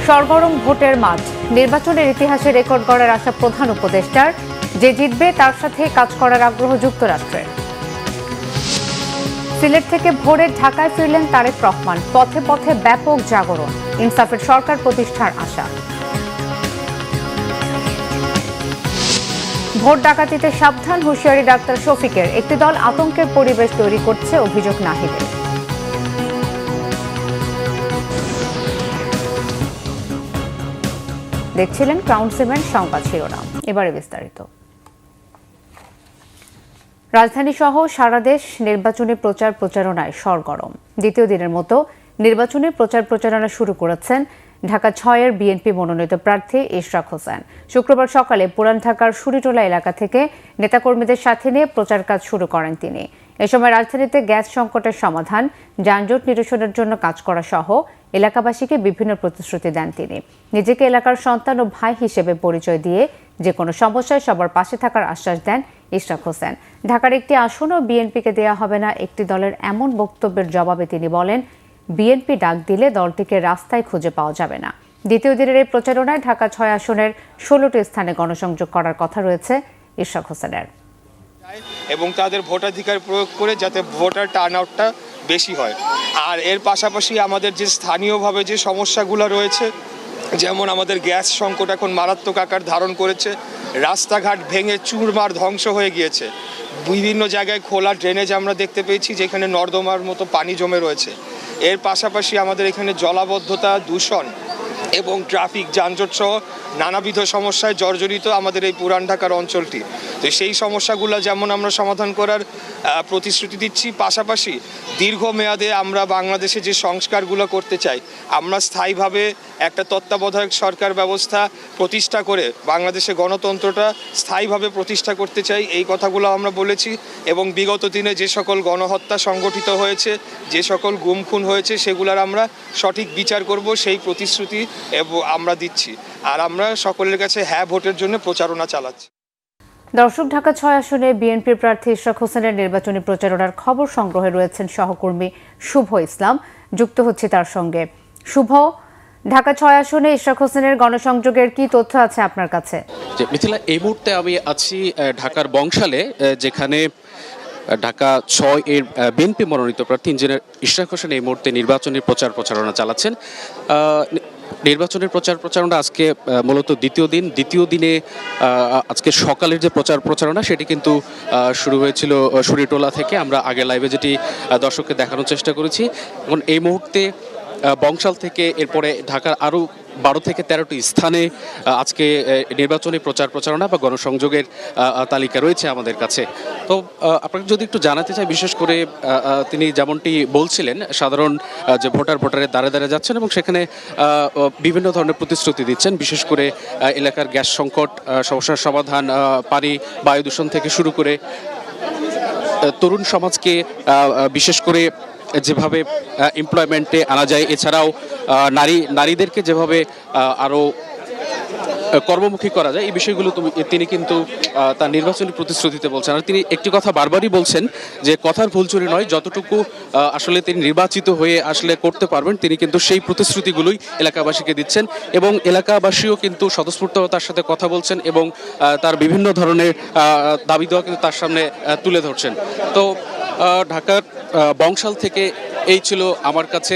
সরগরম ভোটের মাঠ, নির্বাচনের ইতিহাসে রেকর্ড গড়ার আশা প্রধান উপদেষ্টার। যে জিতবে তার সাথে কাজ করার আগ্রহ যুক্তরাষ্ট্রের। সিলেট থেকে ভোরে ঢাকায় ফিরলেন তারেক রহমান। পথে পথে ব্যাপক জাগরণ, ইনসাফের সরকার প্রতিষ্ঠার আশা। ভোট ডাকাতিতে সাবধান, হুঁশিয়ারি ডাক্তার শফিকের। একটি দল আতঙ্কের পরিবেশ তৈরি করছে, অভিযোগ নাহিদের। দেখছিলেন ক্রাউন সিমেন্ট সংবাদ শিরোনাম, এবারে বিস্তারিত। রাজধানী সহ সারা দেশ নির্বাচনী প্রচার প্রচারণায় সরগরম। দ্বিতীয় দিনের মতো নির্বাচনী প্রচার প্রচারণা শুরু করেছেন ঢাকা ৬-এর বিএনপি মনোনীত প্রার্থী ইশরাক হোসেন। শুক্রবার সকালে পুরান ঢাকার শুরিটোলা এলাকা থেকে নেতাকর্মীদের সাথে নিয়ে প্রচার কাজ শুরু করেন তিনি। এ সময় রাজধানীতে গ্যাস সংকটের সমাধান, যানজট নিরসনের জন্য কাজ করা সহ এলাকাবাসীকে বিভিন্ন প্রতিশ্রুতি দেন তিনি। নিজেকে এলাকার সন্তান ও ভাই হিসেবে পরিচয় দিয়ে যে কোনো সমস্যায় সবার পাশে থাকার আশ্বাস দেন ইশরাক হোসেন। ঢাকার একটি আসনও বিএনপিকে দেয়া হবে না, একটি দলের এমন বক্তব্যের জবাবে তিনি বলেন, বিএনপি ডাক দিলে দলটিকে রাস্তায় খুঁজে পাওয়া যাবে না। দ্বিতীয় দিনের এই প্রচারণায় ঢাকা ৬ আসনের ১৬টি স্থানে গণসংযোগ করার কথা রয়েছে ইশরাক হোসেনের। এবং তাদের ভোটাধিকার প্রয়োগ করে যাতে ভোটার টার্ন আউটটা বেশি হয়। আর এর পাশাপাশি আমাদের যে স্থানীয়ভাবে যে সমস্যাগুলো রয়েছে, যেমন আমাদের গ্যাস সংকট এখন মারাত্মক আকার ধারণ করেছে, রাস্তাঘাট ভেঙে চুরমার ধ্বংস হয়ে গিয়েছে, বিভিন্ন জায়গায় খোলা ড্রেনেজ আমরা দেখতে পেয়েছি যেখানে নর্দমার মতো পানি জমে রয়েছে। এর পাশাপাশি আমাদের এখানে জলাবদ্ধতা, দূষণ এবং ট্রাফিক যানজট সহ নানাবিধ সমস্যায় জর্জরিত আমাদের এই পুরান ঢাকার অঞ্চলটি। তো সেই সমস্যাগুলো যেমন আমরা সমাধান করার প্রতিশ্রুতি দিচ্ছি, পাশাপাশি দীর্ঘমেয়াদে আমরা বাংলাদেশে যে সংস্কারগুলো করতে চাই, আমরা স্থায়ীভাবে একটা তত্ত্বাবধায়ক সরকার ব্যবস্থা প্রতিষ্ঠা করে বাংলাদেশে গণতন্ত্রটা স্থায়ীভাবে প্রতিষ্ঠা করতে চাই, এই কথাগুলো আমরা বলেছি। এবং বিগত দিনে যে সকল গণহত্যা সংগঠিত হয়েছে, যে সকল গুম খুন হয়েছে, সেগুলোর আমরা সঠিক বিচার করব, সেই প্রতিশ্রুতি আমরা দিচ্ছি। আর আমরা সকলের কাছে হ্যাঁ ভোটের জন্য প্রচারণা চালাচ্ছি। দর্শক, ঢাকা ৬ আসনে বিএনপির প্রার্থী ইশরাক হোসেনের নির্বাচনী প্রচারণার খবর সংগ্রহে রয়েছেন সহকর্মী শুভ ইসলাম। যুক্ত হচ্ছে তার সঙ্গে। শুভ, ঢাকা ৬ আসনে ইশরাক হোসেনের গণসংযোগের কি তথ্য আছে আপনার কাছে? মিথিলা, এই মুহূর্তে আমি আছি ঢাকার বংশালে, যেখানে ঢাকা ৬-এর বিএনপি মনোনীত প্রার্থী ইঞ্জিনিয়ার ইশরাক হোসেন এই মুহূর্তে নির্বাচনী প্রচারণা চালাচ্ছেন। নির্বাচনের প্রচারণা আজকে মূলত দ্বিতীয় দিনে আজকে সকালের যে প্রচারণা সেটি কিন্তু শুরু হয়েছিল শুরিটোলা থেকে। আমরা আগে লাইভে যেটি দর্শককে দেখানোর চেষ্টা করেছি। এখন এই মুহূর্তে বংশাল থেকে এরপরে ঢাকার আরও 12 থেকে 13টি স্থানে আজকে নির্বাচনী প্রচারণা বা গণসংযোগের তালিকা রয়েছে আমাদের কাছে। তো আপনাকে যদি একটু জানাতে চাই, বিশেষ করে তিনি যেমনটি বলছিলেন, সাধারণ যে ভোটারের দ্বারে যাচ্ছেন এবং সেখানে বিভিন্ন ধরনের প্রতিশ্রুতি দিচ্ছেন, বিশেষ করে এলাকার গ্যাস সংকট, সমস্যার সমাধান, পানি, বায়ু দূষণ থেকে শুরু করে তরুণ সমাজকে বিশেষ করে যেভাবে এমপ্লয়মেন্টে আনা যায়, এছাড়াও নারীদেরকে যেভাবে আরও কর্মমুখী করা যায়, এই বিষয়গুলো তিনি কিন্তু তার নির্বাচনী প্রতিশ্রুতিতে বলছেন। আর তিনি একটি কথা বারবারই বলছেন যে কথার ভুলচুরি নয়, যতটুকু আসলে তিনি নির্বাচিত হয়ে আসলে করতে পারবেন তিনি কিন্তু সেই প্রতিশ্রুতিগুলোই এলাকাবাসীকে দিচ্ছেন এবং এলাকাবাসীও কিন্তু স্বতঃস্ফূর্ততার সাথে কথা বলছেন এবং তার বিভিন্ন ধরনের দাবি দেওয়া কিন্তু তার সামনে তুলে ধরছেন। তো ঢাকার বংশাল থেকে এই ছিল আমার কাছে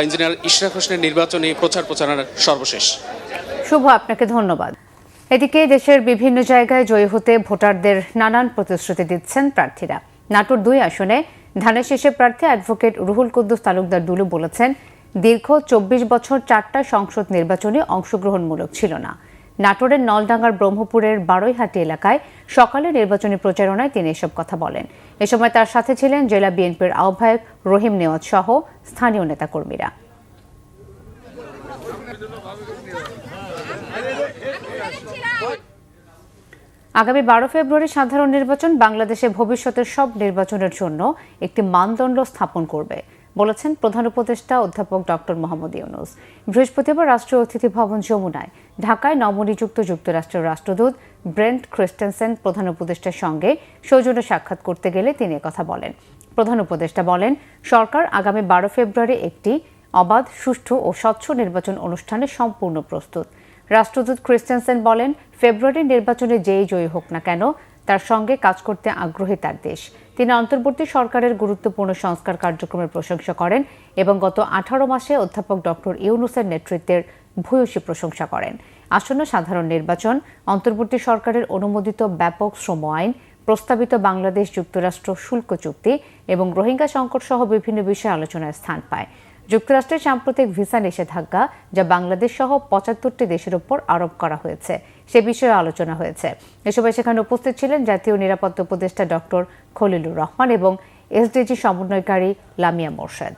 ইঞ্জিনিয়ার ইশরাক হোসেনের নির্বাচনী প্রচারণার সর্বশেষ। শুভ, আপনাকে ধন্যবাদ। এদিকে দেশের বিভিন্ন জায়গায় জয়ী হতে ভোটারদের নানান প্রতিশ্রুতি দিচ্ছেন প্রার্থীরা। নাটোর 2 আসনে ধানের শীষে প্রার্থী অ্যাডভোকেট রুহুল কুদ্দুস তালুকদার দুলু বলেছেন, দীর্ঘ 24 বছর 4টা সংসদ নির্বাচনে অংশগ্রহণমূলক ছিল না। নাটোরের নলডাঙ্গার ব্রহ্মপুরের বারৈহাটি এলাকায় সকালে নির্বাচনী প্রচারণায় তিনি এসব কথা বলেন। এ সময় তার সাথে ছিলেন জেলা বিএনপির আহ্বায়ক রহিম নেওয়াজ সহ স্থানীয় নেতাকর্মীরা। আগামী 12 ফেব্রুয়ারি সাধারণ নির্বাচন বাংলাদেশে ভবিষ্যতের সব নির্বাচনের জন্য একটি মানদণ্ড স্থাপন করবে বলেছেন প্রধান উপদেষ্টা অধ্যাপক ডক্টর মোহাম্মদ ইউনূস। বৃহস্পতিবার রাষ্ট্রীয় অতিথি ভবন যমুনায় ঢাকায় নবনিযুক্ত যুক্তরাষ্ট্রের রাষ্ট্রদূত ব্রেন্ট ক্রিস্টেনসেন প্রধান উপদেষ্টার সঙ্গে সৌজন্য সাক্ষাৎ করতে গেলে তিনি একথা বলেন। প্রধান উপদেষ্টা বলেন, সরকার আগামী 12 ফেব্রুয়ারি একটি অবাধ, সুষ্ঠু ও স্বচ্ছ নির্বাচন অনুষ্ঠানে সম্পূর্ণ প্রস্তুত। রাষ্ট্রদূত ক্রিস্টেনসেন বলেন, ফেব্রুয়ারির নির্বাচনে যেই জয়ী হোক না কেন তার সঙ্গে কাজ করতে আগ্রহী তার দেশ। তিনি অন্তর্বর্তী সরকারের গুরুত্বপূর্ণ সংস্কার কার্যক্রমের প্রশংসা করেন এবং গত 18 মাসে অধ্যাপক ডক্টর ইউনূসের নেতৃত্বের ভূয়সী প্রশংসা করেন। আসন্ন সাধারণ নির্বাচন, অন্তর্বর্তী সরকারের অনুমোদিত ব্যাপক শ্রম আইন, প্রস্তাবিত বাংলাদেশ যুক্তরাষ্ট্র শুল্ক চুক্তি এবং রোহিঙ্গা সংকট সহ বিভিন্ন বিষয়ে আলোচনায় স্থান পায়। যুক্তরাষ্ট্রের সাম্প্রতিক ভিসা নিষেধাজ্ঞা, যা বাংলাদেশ সহ 75টি দেশের উপর আরোপ করা হয়েছে, সে বিষয়ে আলোচনা হয়েছে। এ সময় সেখানে উপস্থিত ছিলেন জাতীয় নিরাপত্তা উপদেষ্টা ডক্টর খলিলুর রহমান এবং এসডিজি সমন্বয়কারী লামিয়া মোরশেদ।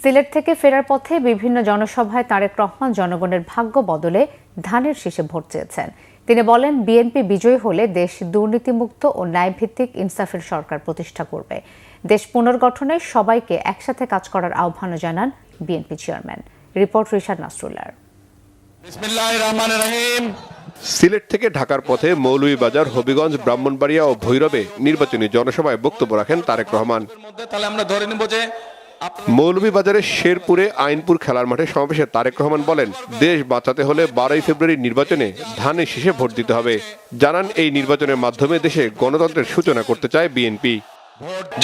সিলেট থেকে ফেরার পথে বিভিন্ন জনসভায় তারেক রহমান জনগণের ভাগ্য বদলে ধানের শীষে ভোট চেয়েছেন। তিনি বলেন, বিএনপি বিজয়ী হলে দেশ দুর্নীতিমুক্ত ও ন্যায়ভিত্তিক ইনসাফের সরকার প্রতিষ্ঠা করবে। দেশ পুনর্গঠনে সবাইকে একসাথে কাজ করার আহ্বানও জানান বিএনপি চেয়ারম্যান। রিপোর্ট রিশাদ নাসরুল্লাহর। সিলেট থেকে ঢাকার পথে মৌলভীবাজার, হবিগঞ্জ, ব্রাহ্মণবাড়িয়া ও ভৈরবে নির্বাচনী জনসভায় বক্তব্য রাখেন তারেক রহমান। মৌলভীবাজারের শেরপুরে আইনপুর খেলার মাঠে সমাবেশে তারেক রহমান বলেন, দেশ বাঁচাতে হলে 12 ফেব্রুয়ারি নির্বাচনে ধানের শীষে ভোট দিতে হবে। জানান, এই নির্বাচনের মাধ্যমে দেশে গণতন্ত্রের সূচনা করতে চায় বিএনপি।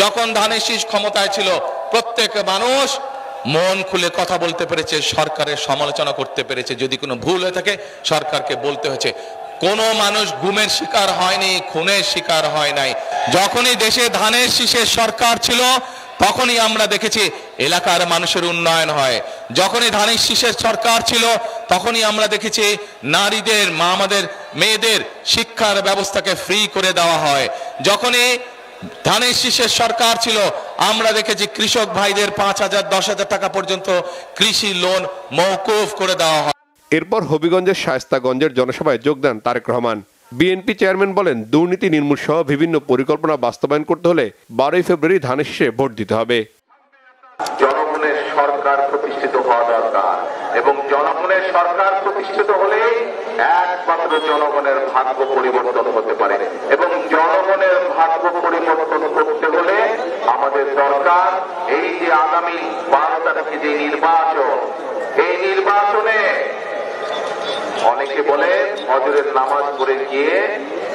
যখন ধানের শীষ ক্ষমতায় ছিল, প্রত্যেক মানুষ মন খুলে কথা বলতে পেরেছে, সরকারের সমালোচনা করতে পেরেছে। যদি কোনো ভুল হয়ে থাকে সরকারকে বলতে হয়েছে। কোনো মানুষ গুমের শিকার হয়নি, খুনের শিকার হয় নাই। যখনই দেশে ধানের শীষের সরকার ছিল, তখনই আমরা দেখেছি এলাকার মানুষের উন্নয়ন হয়। যখনই ধানের শীষের সরকার ছিল, তখনই আমরা দেখেছি নারীদের, আমাদের মেয়েদের শিক্ষার ব্যবস্থাকে ফ্রি করে দেওয়া হয়। যখনই ধানের শীষের সরকার ছিল, আমরা দেখেছি কৃষক ভাইদের 5,000 10,000 টাকা পর্যন্ত কৃষি লোন মওকুফ করে দেওয়া হয়। এরপর হবিগঞ্জের শায়েস্তাগঞ্জের জনসভায় যোগ দেন তারেক রহমান। বিএনপি চেয়ারম্যান বলেন, দুর্নীতি নির্মূল সহ বিভিন্ন পরিকল্পনা বাস্তবায়ন করতে হলে 12 ফেব্রুয়ারি ধানের শীষে ভোট দিতে হবে। জনগণের সরকার প্রতিষ্ঠিত হওয়া দরকার এবং জনগণের সরকার প্রতিষ্ঠিত হলে একমাত্র জনগণের ভাগ্য পরিবর্তন হতে পারে এবং জনগণের ভাগ্য পরিবর্তন করতে হলে আমাদের দরকার এই যে আগামী 12 তারিখে যে নির্বাচন, এই নির্বাচনে অনেকে বলে ফজরের নামাজ পড়ে গিয়ে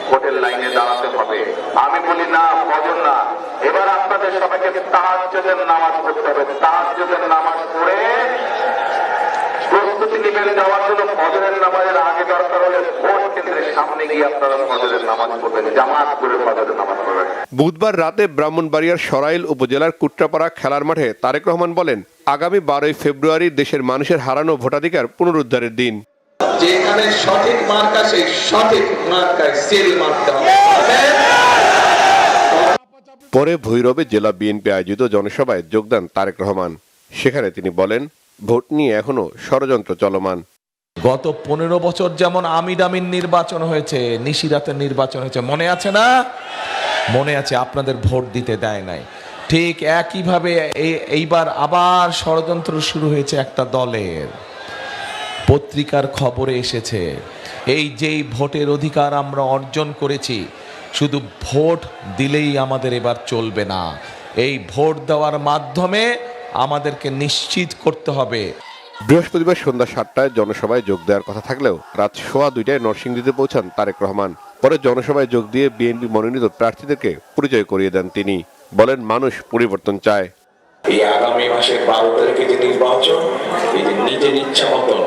ভোটের লাইনে দাঁড়াতে হবে। আমি বলি না, ফজর না, এবার আপনাদের সবাইকে তাহাজ্জুদের নামাজ পড়তে হবে। তাহাজ্জুদের নামাজ পড়ে প্রস্তুতি নেবেন যাওয়ার জন্য। ফজরের নামাজের আগে দরকার হলে ভোট কেন্দ্রের সামনে গিয়ে আপনারা ফজরের নামাজ পড়বেন, জামাত করে ফজরের নামাজ পড়বেন। বুধবার রাতে ব্রাহ্মণবাড়িয়ার সরাইল উপজেলার কুট্রাপাড়া খেলার মাঠে তারেক রহমান বলেন, আগামী 12 ফেব্রুয়ারি দেশের মানুষের হারানো ভোটাধিকার পুনরুদ্ধারের দিন। যেখানে সঠিক মার্কা, সেই সঠিক মার্কায় সিল মারতে হবে। পরে ভৈরবে জেলা বিএনপি আয়োজিত জনসভায় যোগ দেন তারেক রহমান। সেখানে তিনি বলেন, ভোট নিয়ে এখনো ষড়যন্ত্র চলমান। গত 15 বছর যেমন আমির নির্বাচন হয়েছে, নিশিরাতের নির্বাচন হয়েছে, মনে আছে না? মনে আছে, আপনাদের ভোট দিতে দেয় নাই। ঠিক একইভাবে এইবার আবার ষড়যন্ত্র শুরু হয়েছে একটা দলের। পত্রিকার খবরে এসেছে, এই যেই ভোটের অধিকার আমরা অর্জন করেছি, শুধু ভোট দিলেই আমাদের এবার চলবে না। এই ভোট দেওয়ার মাধ্যমে আমাদেরকে নিশ্চিত করতে হবে। বৃহস্পতিবার সন্ধ্যা 7টায় জনসভায় যোগ দেওয়ার কথা থাকলেও রাত 2:15 নরসিংদীতে পৌঁছান তারেক রহমান। পরে জনসভায় যোগ দিয়ে বিএনপি মনোনীত প্রার্থীদেরকে পরিচয় করিয়ে দেন তিনি। বলেন, মানুষ পরিবর্তন চায়। এই আগামী মাসের 12 তারিখে যে নির্বাচন, এই যে নিজের ইচ্ছা মতন,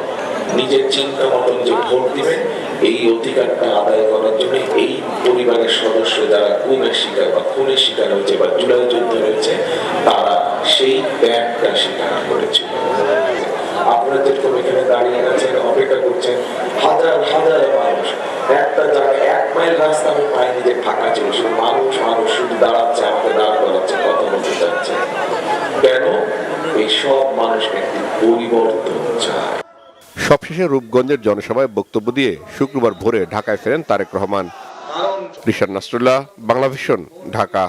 নিজের চিন্তা মতন যে ভোট দিবেন, এই অধিকারটা আদায় করার জন্য এই পরিবারের সদস্য যারা গুমের শিকার বা খুনের শিকার হয়েছে বা জুলাই যুদ্ধ হয়েছে, তারা সেই ব্যাগটা স্বীকার করেছিল। আপনারা যেরকম এখানে দাঁড়িয়ে আছেন, অপেক্ষা করছেন, হাজার হাজার মানুষ, একটা জায়গায় 1 মাইল রাস্তা আমি পাইনি যে ফাঁকা ছিল। শুধু মানুষ শুধু দাঁড়াচ্ছে, আমাকে দাঁড় করাচ্ছে, কথা বলতে যাচ্ছে। কেন? এই সব মানুষকে পরিবর্তন চায়। সবশেষে রূপগঞ্জের জনসভায় বক্তব্য দিয়ে শুক্রবার ভোরে ঢাকায় ফেরেন তারেক রহমান। রিশাদ নাসরুল্লাহ, বাংলাভিশন, ঢাকা।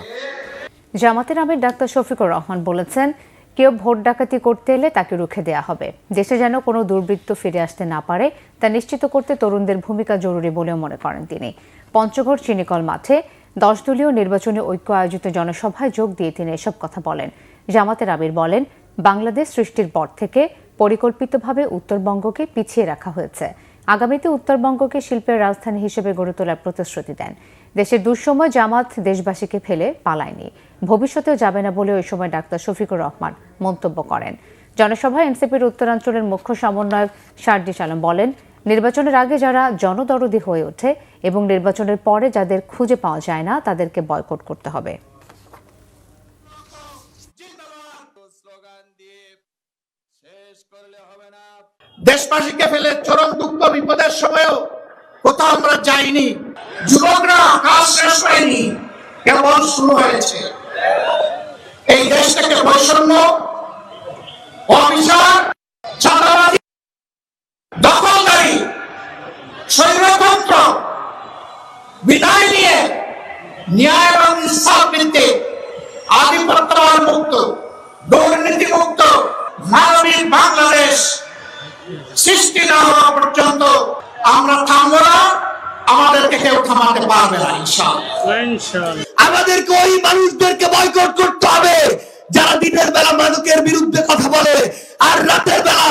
জামাতের আমির ডাক্তার শফিকুর রহমান বলেছেন, কেউ ভোট ডাকাতি করতে এলে তাকে রুখে দেয়া হবে। দেশে যেন কোনো দুর্বৃত্ত ফিরে আসতে না পারে তা নিশ্চিত করতে তরুণদের ভূমিকা জরুরি বলেও মনে করেন তিনি। পঞ্চগড় চিনিকল মাঠে 10 দলীয় নির্বাচনী ঐক্য আয়োজিত জনসভায় যোগ দিয়ে তিনি এসব কথা বলেন। জামাতের আমির বলেন, বাংলাদেশ সৃষ্টির পর থেকে পরিকল্পিতভাবে উত্তরবঙ্গকে পিছিয়ে রাখা হয়েছে। আগামীতে উত্তরবঙ্গকে শিল্পের রাজধানী হিসেবে গড়ে তোলার প্রতিশ্রুতি দেন। দেশের দুঃসময় জামাত দেশবাসীকে ফেলে পালায়নি, ভবিষ্যতেও যাবে না বলে ওই সময় ডাক্তার শফিকুর রহমান মন্তব্য করেন। জনসভায় এনসিপির উত্তরাঞ্চলের মুখ্য সমন্বয়ক শারজিস আলম বলেন, নির্বাচনের আগে যারা জনদরদি হয়ে ওঠে এবং নির্বাচনের পরে যাদের খুঁজে পাওয়া যায় না তাদেরকে বয়কট করতে হবে। দেশবাসীকে ফেলে চরম দুঃখ বিপদের সময়ও কোথাও আমরা যাইনি। যুবকরা কাজ শেষ হয়নি, কেবল শুরু হয়েছে। এই দেশ থেকে বৈষম্য, অবিচার, চাঁদাবাজি, দখলদারি, স্বৈরতন্ত্র বিদায় নিয়ে ন্যায় এবং ইনসাফ ভিত্তিক আধিপত্যবাদ মুক্ত, দুর্নীতি মুক্ত মানবিক বাংলাদেশ সৃষ্টি না হওয়া পর্যন্ত আমরা থামবো না, আমাদেরকে কেউ থামাতে পারবে না ইনশাআল্লাহ। আমাদেরকে ওই মানুষদেরকে বয়কট করতে হবে যারা দিনের বেলা মাদকের বিরুদ্ধে কথা বলে আর রাতের বেলা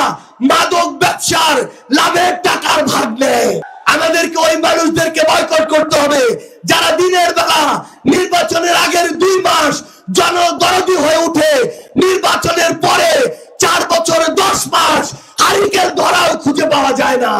মাদক ব্যবসার লাভের টাকার ভাগ নেয়। আমাদেরকে ওই মানুষদেরকে বয়কট করতে হবে যারা দিনের বেলা নির্বাচনের আগের 2 মাস জনদরদি হয়ে উঠে, নির্বাচনের পরে 4 বছর 10 মাস হারিকেল ধরাও খুঁজে পাওয়া যায় না।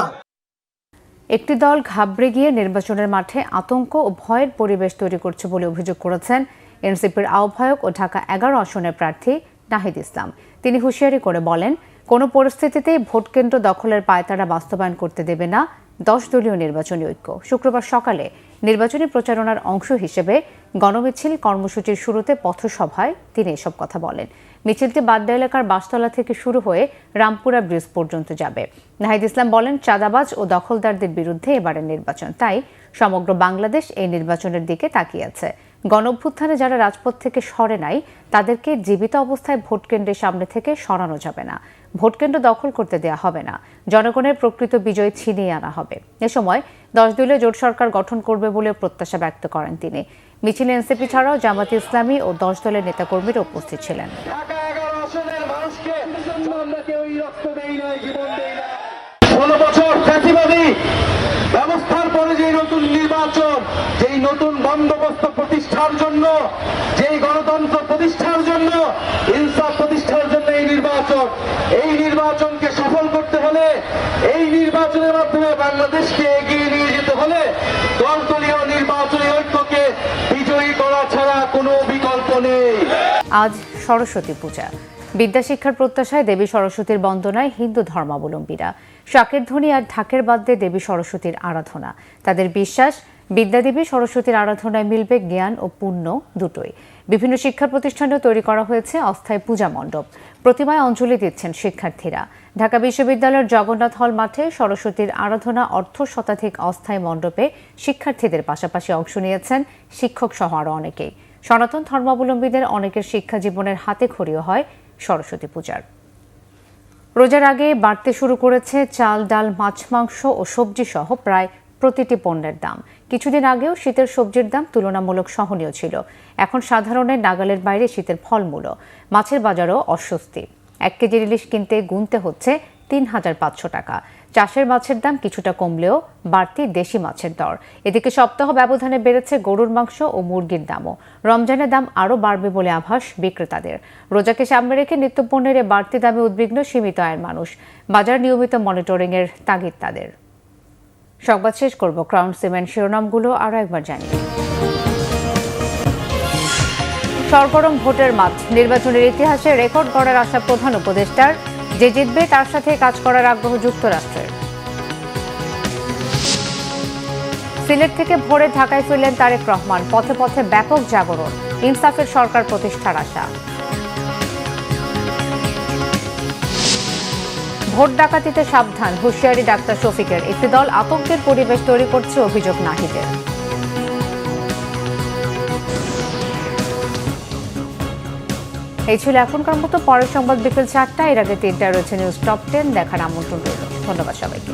একটি দল ঘাবড়ে গিয়ে নির্বাচনের মাঠে আতঙ্ক ও ভয়ের পরিবেশ তৈরি করছে বলে অভিযোগ করেছেন এনসিপির আহ্বায়ক ও ঢাকা 11 আসনের প্রার্থী নাহিদ ইসলাম। তিনি হুঁশিয়ারি করে বলেন, কোনো পরিস্থিতিতেই ভোটকেন্দ্র দখলের পায়তারা বাস্তবায়ন করতে দেবে না 10 দলীয় নির্বাচনী ঐক্য। শুক্রবার সকালে নির্বাচনী প্রচারণার অংশ হিসেবে গণমিছিল কর্মসূচির শুরুতে পথসভায় তিনি এসব কথা বলেন। মিছিলটি বাড্ডা এলাকার বাসতলা থেকে শুরু হয়ে রামপুরা ব্রিজ পর্যন্ত যাবে। নাহিদ ইসলাম বলেন, চাঁদাবাজ ও দখলদারদের বিরুদ্ধে এবারের নির্বাচন, তাই সমগ্র বাংলাদেশ এই নির্বাচনের দিকে তাকিয়ে আছে। গণঅভ্যুত্থানে যারা রাজপথ থেকে সরে নাই তাদেরকে জীবিত অবস্থায় ভোটকেন্দ্রের সামনে থেকে সরানো যাবে না, ভোটকেন্দ্র দখল করতে দেওয়া হবে না, জনগণের প্রকৃত বিজয় ছিনিয়ে আনা হবে। এ সময় 10 দলীয় জোট সরকার গঠন করবে বলে প্রত্যাশা ব্যক্ত করেন তিনি। মিছিলে এনসিপি ছাড়াও জামাত ইসলামী ও 10 দলের নেতাকর্মীরা উপস্থিত ছিলেন। 16 বছর ফ্যাসিবাদী ব্যবস্থার পরে যে নতুন নির্বাচন, যেই নতুন বন্দোবস্ত প্রতিষ্ঠার জন্য, যেই গণতন্ত্র প্রতিষ্ঠার জন্য, ইনসাফ প্রতিষ্ঠার জন্য এই নির্বাচনকে সফল করতে হলে, এই নির্বাচনের মাধ্যমে বাংলাদেশকে এগিয়ে নিয়ে যেতে হলে 10 দলীয় নির্বাচনী ঐক্যকে বিজয়ী করা ছাড়া কোনো বিকল্প নেই। আজ সরস্বতী পূজা। বিদ্যাশিক্ষার প্রত্যাশায় দেবী সরস্বতীর বন্দনায় হিন্দু ধর্মাবলম্বীরা। শাকের ধ্বনি আর ঢাকের বাদ্যে দেবী সরস্বতীর আরাধনা। তাদের বিশ্বাস, বিদ্যাদেবী সরস্বতীর আরাধনায় মিলবে জ্ঞান ও পুণ্য দুটোই। বিভিন্ন শিক্ষা প্রতিষ্ঠানেও তৈরি করা হয়েছে অস্থায়ী পূজা মণ্ডপ। প্রতিমায় অঞ্জলি দিচ্ছেন শিক্ষার্থীরা। ঢাকা বিশ্ববিদ্যালয়ের জগন্নাথ হল মাঠে সরস্বতীর আরাধনা অর্ধশতাধিক অস্থায়ী মণ্ডপে শিক্ষার্থীদের পাশাপাশি অংশ নিয়েছেন শিক্ষক সহ আরও অনেকেই। সনাতন ধর্মাবলম্বীদের অনেকের শিক্ষা জীবনের হাতে খড়িও হয় সরস্বতী পূজার। রোজার আগে বাড়তে শুরু করেছে চাল, ডাল, মাছ, মাংস ও সবজি সহ প্রায় প্রতিটি পণ্যের দাম। কিছুদিন আগেও শীতের সবজির দাম তুলনামূলক সহনীয় ছিল। এখন সাধারণের নাগালের বাইরে শীতের ফলমূলও। মাছের বাজারও অস্বস্তি। 1 কেজি ইলিশ কিনতে গুনতে হচ্ছে 3500 টাকা। চাষের মাছের দাম কিছুটা কমলেও বাড়তি দেশি মাছের দর। এদিকে সপ্তাহ ব্যবধানে বেড়েছে গরুর মাংস ও মুরগির দামও। রমজানের দাম আরও বাড়বে বলে আভাস বিক্রেতাদের। রোজাকে সামনে রেখে নিত্যপণ্যের বাড়তি দামে উদ্বিগ্ন সীমিত আয়ের মানুষ। বাজার নিয়মিত মনিটরিংয়ের তাগিদ তাদের। সংবাদ শেষ করব ক্রাউন সিমেন্ট শিরোনামগুলো আরও একবার জানিয়ে। সরগরম ভোটের মাঠ। নির্বাচনের ইতিহাসে রেকর্ড গড়ার আশা প্রধান উপদেষ্টার। যে জিতবে তার সাথে কাজ করার আগ্রহ যুক্তরাষ্ট্রের। সিলেট থেকে ভোরে ঢাকায় ফিরলেন তারেক রহমান। পথে পথে ব্যাপক জাগরণ। ইনসাফের সরকার প্রতিষ্ঠার আশা। ভোট ডাকাতিতে সাবধান, হুঁশিয়ারি ডাক্তার শফিকের। একটি দল আতঙ্কের পরিবেশ তৈরি করছে, অভিযোগ নাহিদের। এই ছিল এখনকার মতো। পরের সংবাদ বিকেল 4টায়। এর আগে 3টায় রয়েছে নিউজ টপ 10 দেখার আমন্ত্রণ রইল। ধন্যবাদ সবাইকে।